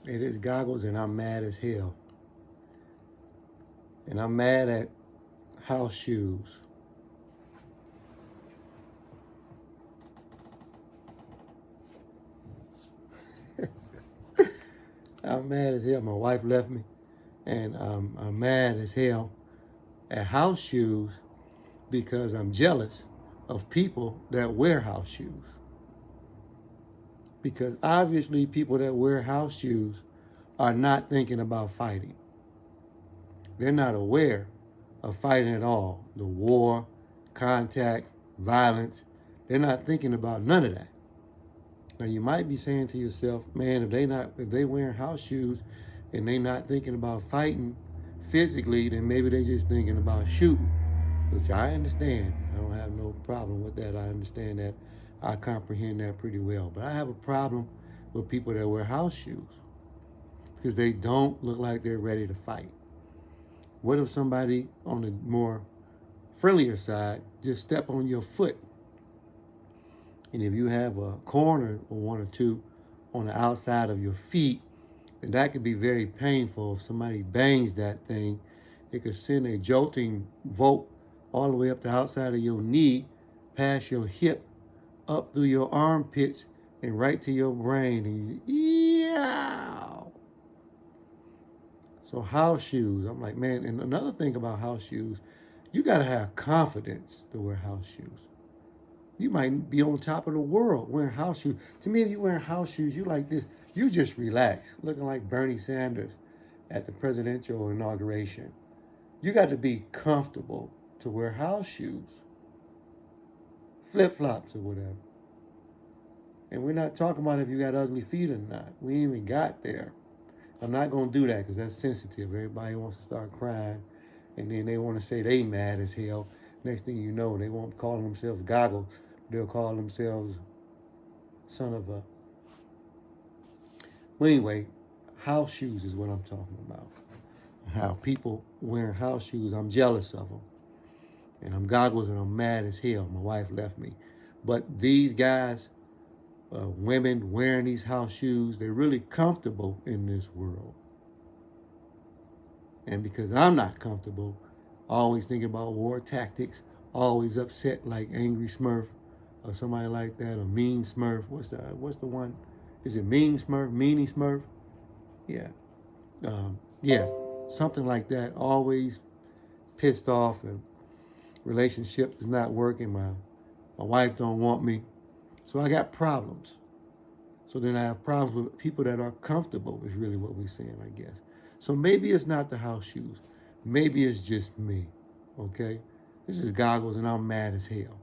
It is goggles, and I'm mad as hell. And I'm mad at house shoes. I'm mad as hell. My wife left me, and I'm mad as hell at house shoes because I'm jealous of people that wear house shoes. Because obviously, people that wear house shoes are not thinking about fighting. They're not aware of fighting at all. The war, contact, violence. They're not thinking about none of that. Now you might be saying to yourself, man, if they wearing house shoes and they not thinking about fighting physically, then maybe they just thinking about shooting, which I understand. I don't have no problem with that. I understand that. I comprehend that pretty well. But I have a problem with people that wear house shoes because they don't look like they're ready to fight. What if somebody on the more friendlier side just step on your foot? And if you have a corner or one or two on the outside of your feet, then that could be very painful. If somebody bangs that thing, it could send a jolting volt all the way up the outside of your knee, past your hip, up through your armpits, and right to your brain. And yeah. So house shoes, I'm like, man, and another thing about house shoes, you got to have confidence to wear house shoes. You might be on top of the world wearing house shoes. To me, if you're wearing house shoes, you like this. You just relax, looking like Bernie Sanders at the presidential inauguration. You got to be comfortable to wear house shoes, flip-flops or whatever. And we're not talking about if you got ugly feet or not. We ain't even got there. I'm not going to do that because that's sensitive. Everybody wants to start crying, and then they want to say they mad as hell. Next thing you know, they won't call themselves goggles. They'll call themselves son of a... But anyway, house shoes is what I'm talking about. How people wearing house shoes, I'm jealous of them. And I'm goggles and I'm mad as hell. My wife left me. But these guys, women wearing these house shoes, they're really comfortable in this world. And because I'm not comfortable, always thinking about war tactics, always upset like Angry Smurf or somebody like that, or Mean Smurf. What's the one? Is it Mean Smurf? Meanie Smurf? Yeah. Yeah. Something like that. Always pissed off and relationship is not working. My wife don't want me. So I got problems. So then I have problems with people that are comfortable is really what we're saying, I guess. So maybe it's not the house shoes. Maybe it's just me. Okay? This is goggles and I'm mad as hell.